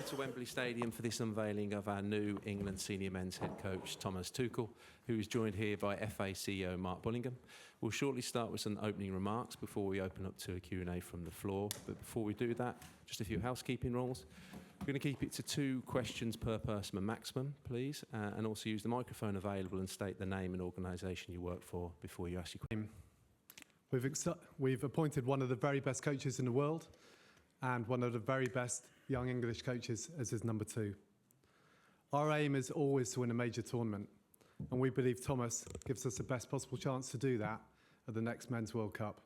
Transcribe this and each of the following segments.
to Wembley Stadium for this unveiling of our new England senior men's head coach, Thomas Tuchel, who is joined here by FA CEO Mark Bullingham. We'll shortly start with some opening remarks before we open up to a Q&A from the floor. But before we do that, just a few housekeeping rules. We're going to keep it to 2 questions per person maximum, please, and also use the microphone available and state the name and organisation you work for before you ask your question. We've appointed one of the very best coaches in the world and one of the very best young English coaches as his number 2. Our aim is always to win a major tournament, and we believe Thomas gives us the best possible chance to do that at the next Men's World Cup.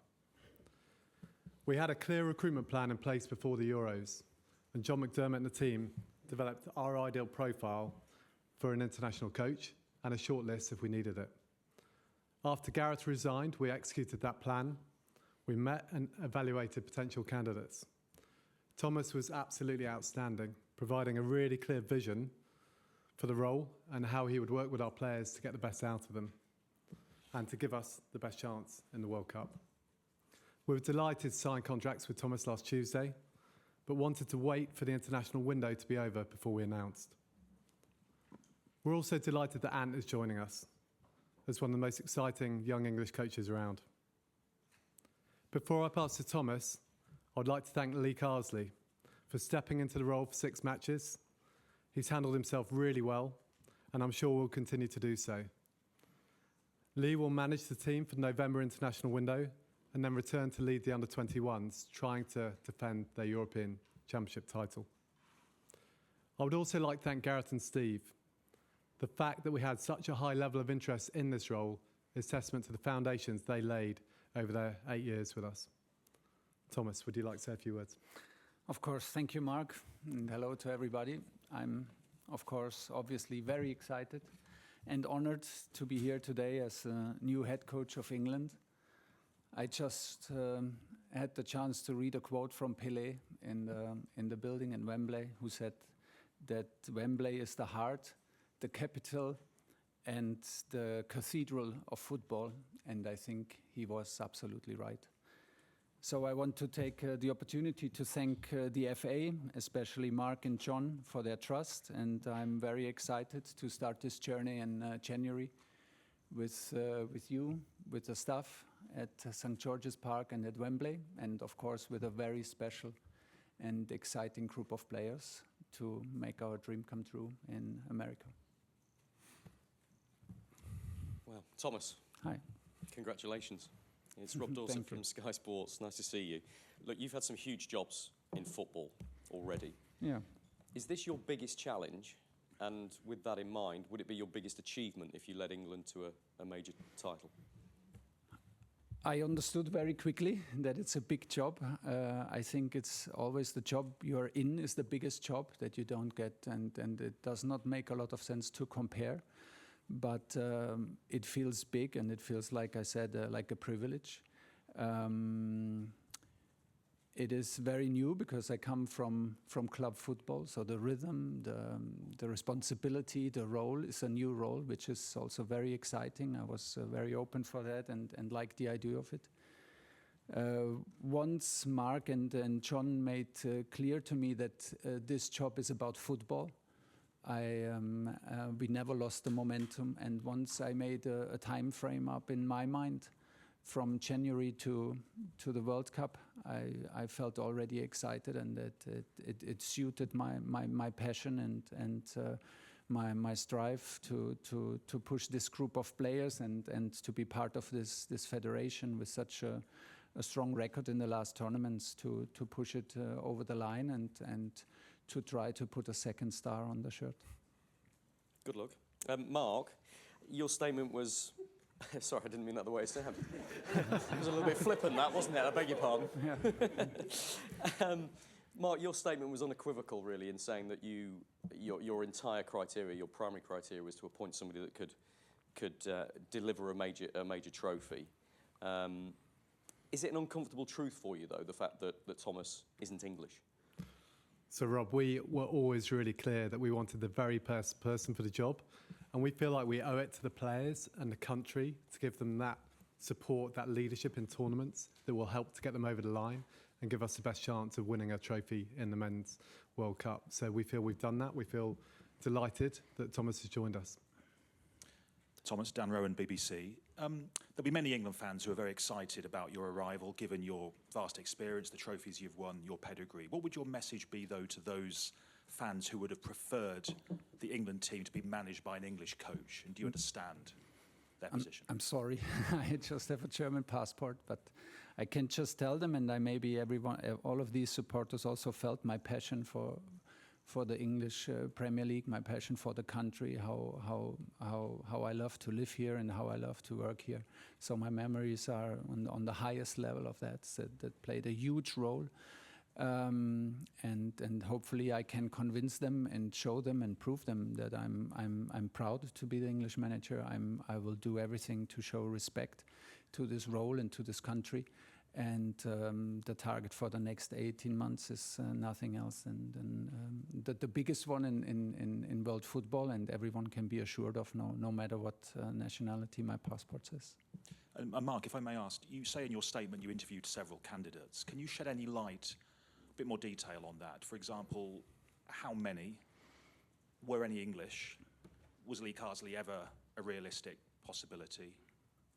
We had a clear recruitment plan in place before the Euros, and John McDermott and the team developed our ideal profile for an international coach and a shortlist if we needed it. After Gareth resigned, we executed that plan. We met and evaluated potential candidates. Thomas was absolutely outstanding, providing a really clear vision for the role and how he would work with our players to get the best out of them and to give us the best chance in the World Cup. We were delighted to sign contracts with Thomas last Tuesday, but wanted to wait for the international window to be over before we announced. We're also delighted that Ant is joining us as one of the most exciting young English coaches around. Before I pass to Thomas, I'd like to thank Lee Carsley for stepping into the role for 6 matches. He's handled himself really well, and I'm sure will continue to do so. Lee will manage the team for the November international window and then return to lead the under-21s, trying to defend their European Championship title. I would also like to thank Gareth and Steve. The fact that we had such a high level of interest in this role is testament to the foundations they laid over their 8 years with us. Thomas, would you like to say a few words? Of course, thank you, Mark, and hello to everybody. I'm, of course, obviously very excited and honored to be here today as a new head coach of England. I just had the chance to read a quote from Pele in the building in Wembley, who said that Wembley is the heart, the capital, and the cathedral of football, and I think he was absolutely right. So I want to take the opportunity to thank the FA, especially Mark and John, for their trust, and I'm very excited to start this journey in January with you, with the staff at St. George's Park and at Wembley, and of course with a very special and exciting group of players to make our dream come true in America. Well, Thomas. Hi. Congratulations. It's Rob Dawson from Sky Sports. Nice to see you. Look, you've had some huge jobs in football already. Yeah. Is this your biggest challenge? And with that in mind, would it be your biggest achievement if you led England to a major title? I understood very quickly that it's a big job. I think it's always the job you're in is the biggest job that you don't get, and it does not make a lot of sense to compare. But it feels big, and it feels, like I said, like a privilege. It is very new because I come from club football, so the rhythm, the responsibility, the role is a new role, which is also very exciting. I was very open for that and liked the idea of it. Once Mark and John made clear to me that this job is about football, we never lost the momentum, and once I made a time frame up in my mind from January to the World Cup, I felt already excited, and that it suited my passion and my strive to push this group of players and to be part of this federation with such a strong record in the last tournaments to push it over the line and to try to put a second star on the shirt. Good luck. Mark, your statement was... Sorry, I didn't mean that the way it sounded. It was a little bit flippant, that, wasn't it? I beg your pardon. Yeah. Mark, your statement was unequivocal, really, in saying that your entire criteria, your primary criteria, was to appoint somebody that could deliver a major trophy. Is it an uncomfortable truth for you, though, the fact that Thomas isn't English? So, Rob, we were always really clear that we wanted the very best person for the job, and we feel like we owe it to the players and the country to give them that support, that leadership in tournaments that will help to get them over the line and give us the best chance of winning a trophy in the Men's World Cup. So we feel we've done that. We feel delighted that Thomas has joined us. Thomas, Dan Rowan, BBC. There'll be many England fans who are very excited about your arrival, given your vast experience, the trophies you've won, your pedigree. What would your message be, though, to those fans who would have preferred the England team to be managed by an English coach? And do you understand their position? I'm sorry, I just have a German passport, but I can just tell them, and all of these supporters also felt my passion for the English Premier League, my passion for the country, how I love to live here and how I love to work here. So my memories are on the highest level of that played a huge role. And hopefully I can convince them and show them and prove them that I'm proud to be the English manager. I will do everything to show respect to this role and to this country. And the target for the next 18 months is nothing else than the biggest one in world football, and everyone can be assured of, no matter what nationality my passport says. And Mark, if I may ask, you say in your statement you interviewed several candidates. Can you shed any light, a bit more detail on that? For example, how many? Were any English? Was Lee Carsley ever a realistic possibility?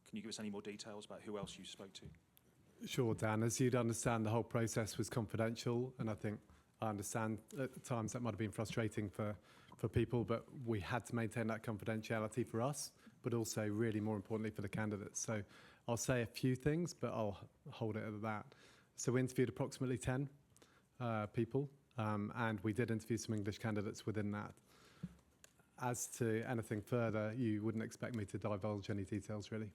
Can you give us any more details about who else you spoke to? Sure, Dan. As you'd understand, the whole process was confidential, and I understand at times that might have been frustrating for people, but we had to maintain that confidentiality for us, but also really more importantly for the candidates. So I'll say a few things, but I'll hold it at that. So we interviewed approximately 10 people, and we did interview some English candidates within that. As to anything further, you wouldn't expect me to divulge any details, really.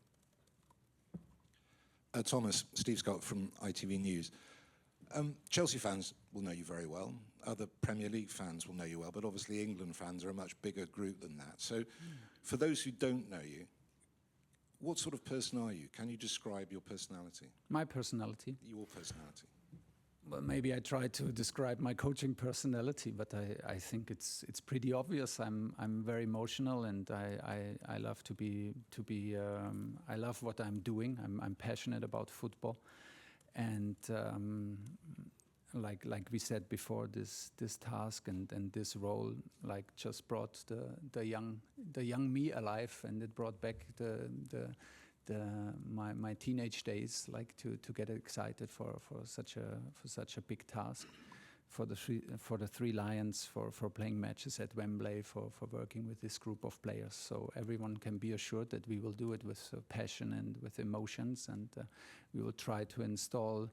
Thomas, Steve Scott from ITV News. Chelsea fans will know you very well. Other Premier League fans will know you well, but obviously England fans are a much bigger group than that. So for those who don't know you, what sort of person are you? Can you describe your personality? My personality? Your personality. Well, maybe I try to describe my coaching personality, but I think it's pretty obvious. I'm very emotional, and I love to be I love what I'm doing. I'm passionate about football, and like we said before, this task and this role just brought the young me alive, and it brought back my teenage days, to get excited for such a big task, for the Three Lions, for playing matches at Wembley, for working with this group of players. So everyone can be assured that we will do it with passion and with emotions, and we will try to install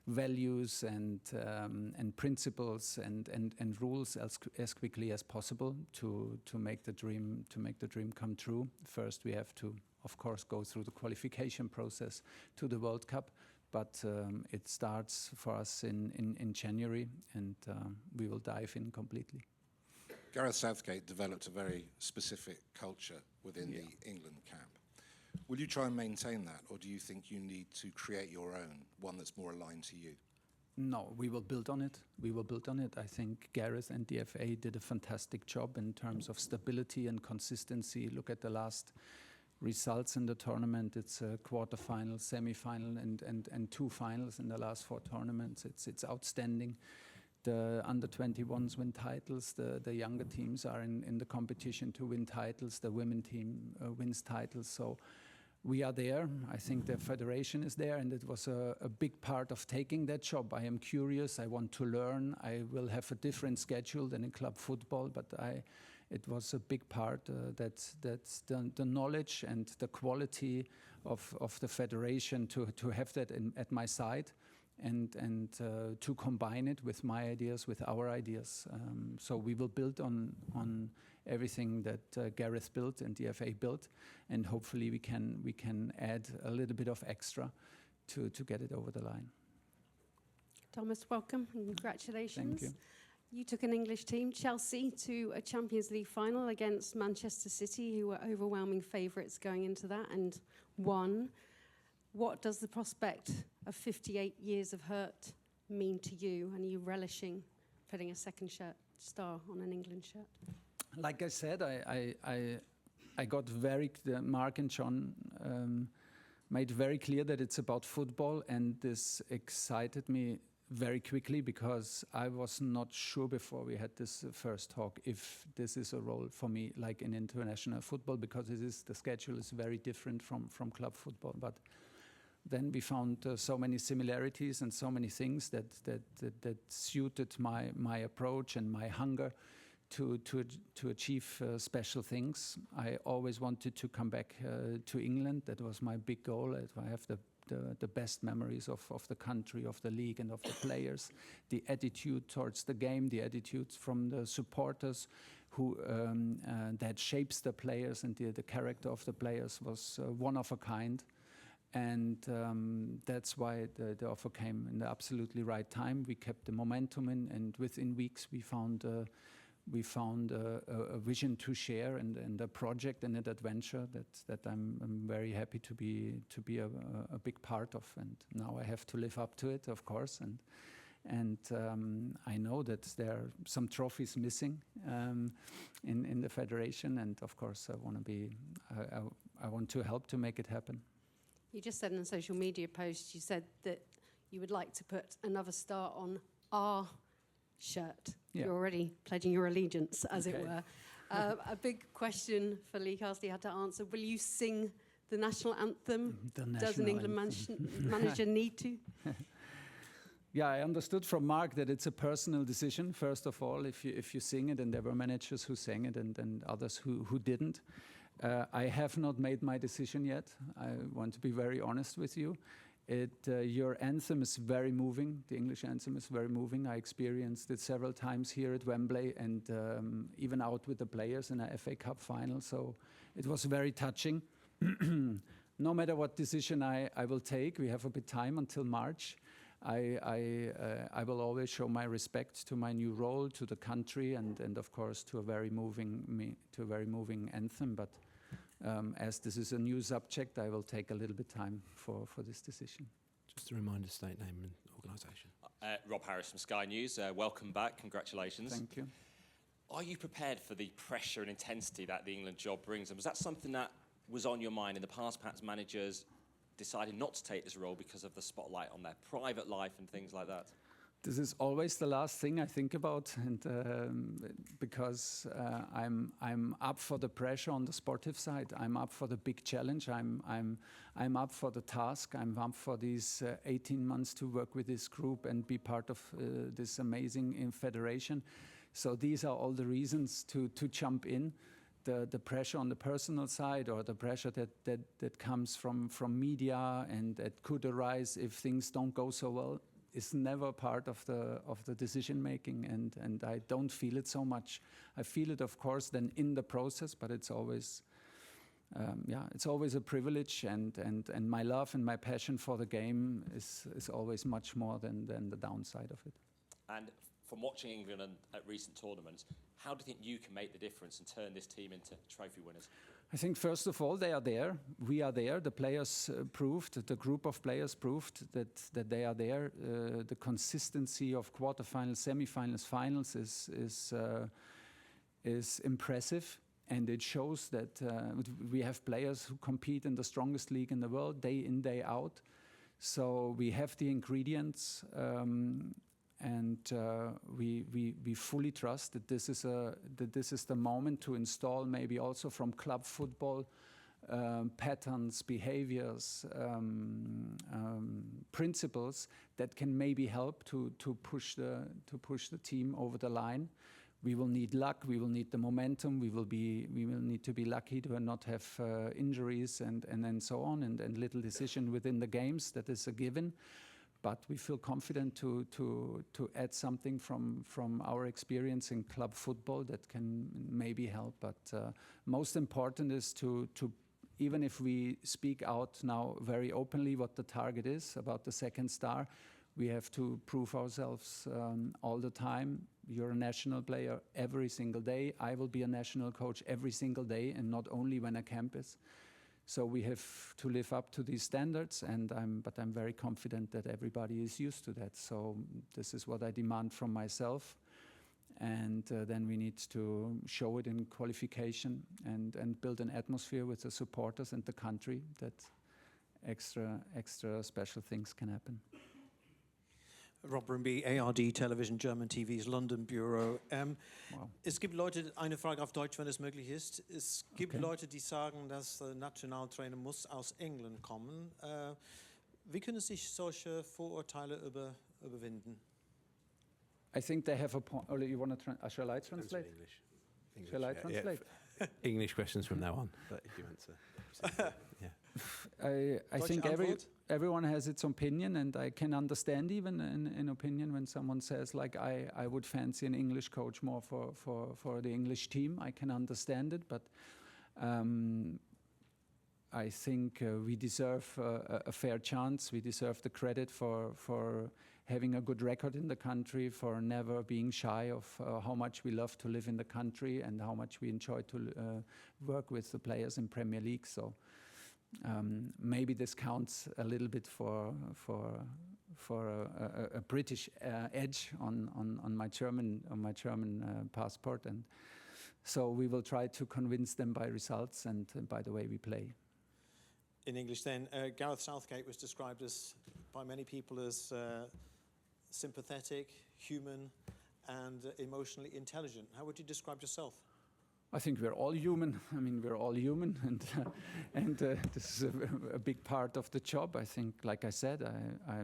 values and principles and rules as quickly as possible to make the dream come true. First, we have to, of course, go through the qualification process to the World Cup, but it starts for us in January, and we will dive in completely. Gareth Southgate developed a very specific culture within the England camp. Will you try and maintain that, or do you think you need to create your own, one that's more aligned to you? No, we will build on it. I think Gareth and the FA did a fantastic job in terms of stability and consistency. Look at the last results in the tournament. It's a quarter-final, semi-final, and two finals in the last four tournaments. It's outstanding. The under-21s win titles. The younger teams are in the competition to win titles. The women team wins titles. So we are there. I think the federation is there, and it was a big part of taking that job. I am curious. I want to learn. I will have a different schedule than in club football, but it was a big part. That's the knowledge and the quality of the federation to have that at my side, and to combine it with my ideas, with our ideas. So we will build on everything that Gareth built and the FA built, and hopefully we can add a little bit of extra to get it over the line. Thomas, welcome and congratulations. Thank you. You took an English team, Chelsea, to a Champions League final against Manchester City, who were overwhelming favourites going into that, and won. What does the prospect of 58 years of hurt mean to you? And are you relishing putting a second star on an England shirt? Like I said, I got Mark and John made very clear that it's about football, and this excited me very quickly, because I was not sure before we had this first talk if this is a role for me, like in international football, because the schedule is very different from club football. But then we found so many similarities and so many things that suited my approach and my hunger to achieve special things. I always wanted to come back to England. That was my big goal. I have the best memories of the country, of the league, and of the players. The attitude towards the game, the attitude from the supporters, who that shapes the players, and the character of the players was one of a kind. And that's why the offer came in the absolutely right time. We kept the momentum in, and within weeks we found a vision to share, and a project and an adventure that I'm very happy to be a big part of. And now I have to live up to it, of course. And I know that there are some trophies missing in the federation, and of course I want to help to make it happen. You just said in a social media post, you said that you would like to put another star on our shirt. Yeah. You're already pledging your allegiance, as it Okay. were. A big question for Lee Carsley had to answer. Will you sing the national anthem? Does an England manager need to? Yeah, I understood from Mark that it's a personal decision, first of all, if you sing it, and there were managers who sang it and others who didn't. I have not made my decision yet. I want to be very honest with you. Your anthem is very moving. The English anthem is very moving. I experienced it several times here at Wembley, and even out with the players in a FA Cup final. So it was very touching. No matter what decision I will take, we have a bit time until March. I will always show my respect to my new role, to the country, and of course to a very moving anthem. But as this is a new subject, I will take a little bit time for this decision. Just a reminder, state name and organisation. Rob Harris from Sky News. Welcome back. Congratulations. Thank you. Are you prepared for the pressure and intensity that the England job brings? And was that something that was on your mind in the past? Perhaps managers decided not to take this role because of the spotlight on their private life and things like that? This is always the last thing I think about, and because I'm up for the pressure on the sportive side. I'm up for the big challenge. I'm up for the task. I'm up for these 18 months to work with this group and be part of this amazing federation. So these are all the reasons to jump in. The pressure on the personal side, or the pressure that comes from media and that could arise if things don't go so well, is never part of the decision making, and I don't feel it so much. I feel it, of course, then in the process, but it's always it's always a privilege, and my love and my passion for the game is always much more than the downside of it. And from watching England at recent tournaments, how do you think you can make the difference and turn this team into trophy winners? I think, first of all, they are there. We are there. The players proved, the group of players proved that they are there. The consistency of quarterfinals, semifinals, finals is impressive. And it shows that we have players who compete in the strongest league in the world, day in, day out. So we have the ingredients. And we fully trust that this is the moment to install, maybe also from club football, patterns, behaviours, principles that can maybe help to push the team over the line. We will need luck. We will need the momentum. We will need to be lucky to not have injuries and then so on, and little decision within the games. That is a given. But we feel confident to add something from our experience in club football that can maybe help. But most important is to even if we speak out now very openly what the target is about the second star, we have to prove ourselves all the time. You're a national player every single day. I will be a national coach every single day, and not only when a camp is. So we have to live up to these standards, but I'm very confident that everybody is used to that. So this is what I demand from myself, and then we need to show it in qualification and build an atmosphere with the supporters and the country that extra special things can happen. Rob Brimby, ARD Television, German TV's London Bureau. Wow. Es gibt Leute, eine Frage auf Deutsch, wenn es möglich ist. Es gibt Okay. Leute, die sagen, dass der Nationaltrainer muss aus England kommen. Wie können sich solche Vorurteile überwinden? I think they have a point. Oh, you want to shall I translate? English. Shall I translate? English questions from now on, but if you answer. Yeah. I Deutsche think Antwort? everyone has its opinion, and I can understand even an opinion when someone says, like, I would fancy an English coach more for the English team. I can understand it, but I think we deserve a fair chance. We deserve the credit for having a good record in the country, for never being shy of how much we love to live in the country and how much we enjoy to work with the players in Premier League. So maybe this counts a little bit for a British edge on my German passport, and so we will try to convince them by results and by the way we play. In English then, Gareth Southgate was described by many people as sympathetic, human and emotionally intelligent. How would you describe yourself? I think we're all human. I mean, we're all human, and this is a big part of the job. I think, like I said, I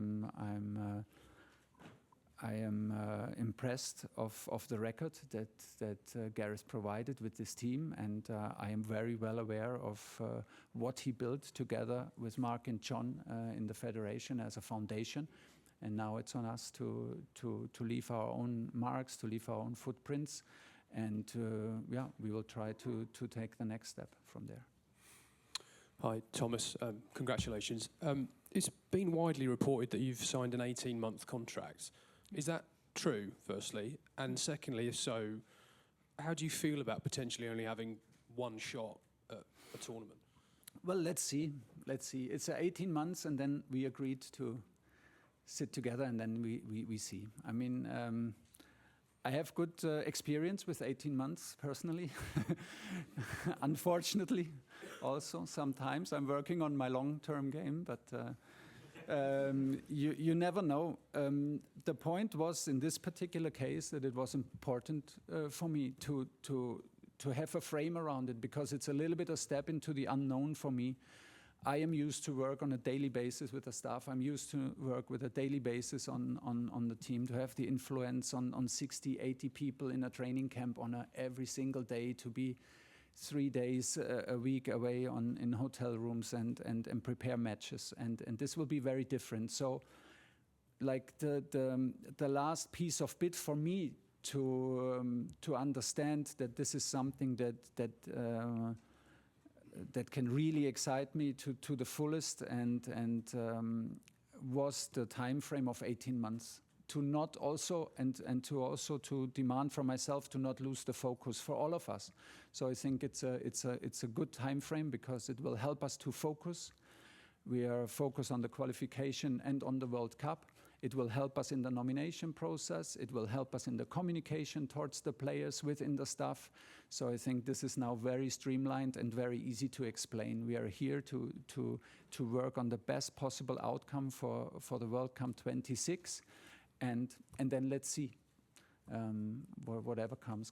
am impressed of the record that Gareth provided with this team, and I am very well aware of what he built together with Mark and John in the federation as a foundation. And now it's on us to leave our own marks, to leave our own footprints, and we will try to take the next step from there. Hi, Thomas. Congratulations. It's been widely reported that you've signed an 18-month contract. Is that true, firstly? And secondly, if so, how do you feel about potentially only having one shot at a tournament? Well, let's see. It's 18 months, and then we agreed to sit together, and then we see. I mean, I have good experience with 18 months, personally. Unfortunately, also, sometimes I'm working on my long-term game, but you never know. The point was, in this particular case, that it was important for me to have a frame around it, because it's a little bit a step into the unknown for me. I am used to work on a daily basis with the staff. I'm used to work with a daily basis on the team, to have the influence on 60, 80 people in a training camp on every single day, to be 3 days a week away in hotel rooms and prepare matches. And this will be very different. So, like the last piece of bit for me to understand that this is something that can really excite me to the fullest, and was the time frame of 18 months. To not also and to also to demand from myself to not lose the focus for all of us. So I think it's a good time frame, because it will help us to focus. We are focused on the qualification and on the World Cup. It will help us in the nomination process. It will help us in the communication towards the players within the staff. So I think this is now very streamlined and very easy to explain. We are here to work on the best possible outcome for the World Cup 26, and then let's see. Whatever comes.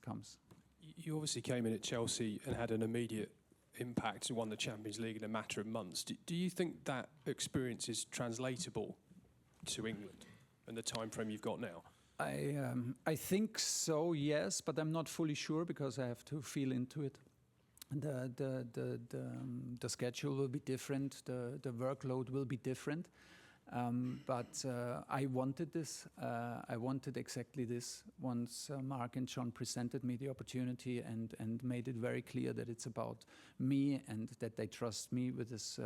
You obviously came in at Chelsea and had an immediate impact and won the Champions League in a matter of months. Do you think that experience is translatable to England and the time frame you've got now? I think so, yes, but I'm not fully sure, because I have to feel into it. The schedule will be different, the workload will be different, but I wanted this. I wanted exactly this once Mark and John presented me the opportunity and made it very clear that it's about me and that they trust me with this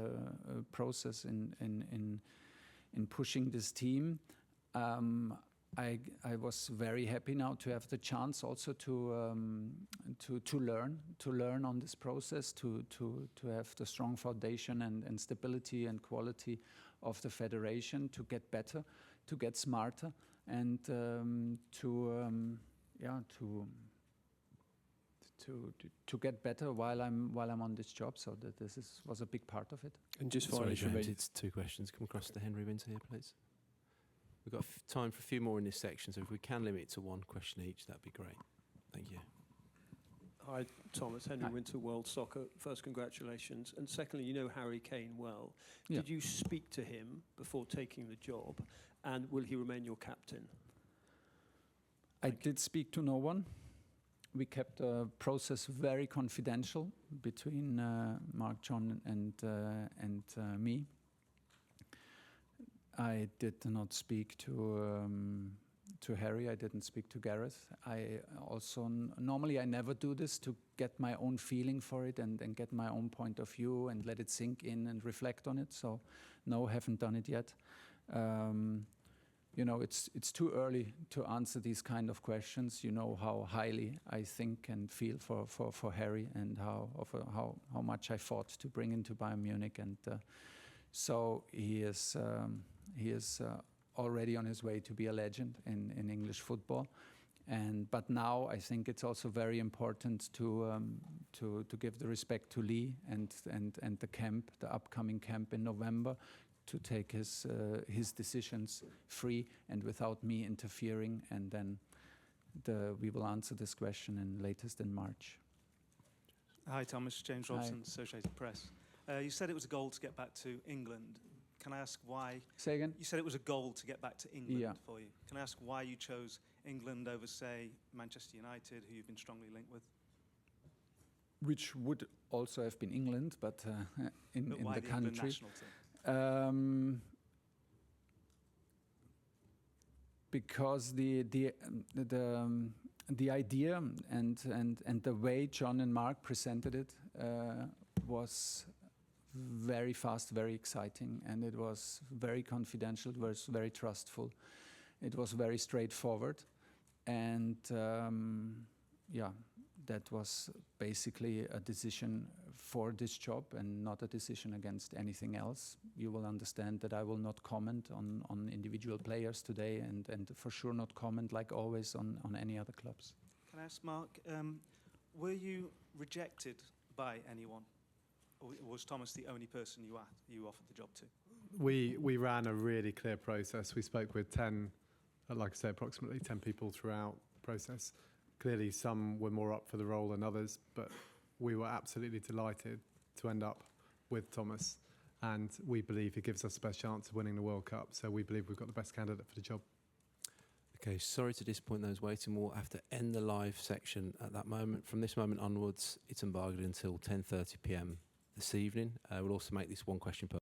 process in pushing this team. I was very happy now to have the chance also to learn on this process, to have the strong foundation and stability and quality of the federation, to get better, to get smarter, and to get better while I'm on this job. So that was a big part of it. And just Sorry, finally, James, it's 2 questions. Come across to Henry Winter here, please. We've got time for a few more in this section, so if we can limit it to one question each, that'd be great. Thank you. Hi, Thomas. Henry Hi. Winter, World Soccer. First, congratulations. And secondly, you know Harry Kane well. Yeah. Did you speak to him before taking the job? And will he remain your captain? I did speak to no one. We kept the process very confidential between Mark, John, and me. I did not speak to Harry. I didn't speak to Gareth. I also normally I never do this to get my own feeling for it and get my own point of view and let it sink in and reflect on it. So no, haven't done it yet. You know, it's too early to answer these kind of questions. You know how highly I think and feel for Harry, and how much I fought to bring him to Bayern Munich, and so he is already on his way to be a legend in English football. But now I think it's also very important to give the respect to Lee and the upcoming camp in November, to take his decisions free and without me interfering, and then we will answer this question latest in March. Hi, Thomas. James Hi. Robson, Associated Press. You said it was a goal to get back to England. Can I ask why? Say again? You said it was a goal to get back to England Yeah. for you. Can I ask why you chose England over, say, Manchester United, who you've been strongly linked with? Which would also have been England, but in But why the the England country. national team? Because the idea and the way John and Mark presented it was very fast, very exciting, and it was very confidential. It was very trustful. It was very straightforward, and yeah, that was basically a decision for this job and not a decision against anything else. You will understand that I will not comment on individual players today, and for sure not comment, like always, on any other clubs. Can I ask, Mark, were you rejected by anyone? Or was Thomas the only person you offered the job to? We ran a really clear process. We spoke with 10, like I say, approximately 10 people throughout the process. Clearly, some were more up for the role than others, but we were absolutely delighted to end up with Thomas, and we believe he gives us the best chance of winning the World Cup, so we believe we've got the best candidate for the job. Okay, sorry to disappoint those waiting. We'll have to end the live section at that moment. From this moment onwards, it's embargoed until 10:30 p.m. this evening. We'll also make this one question per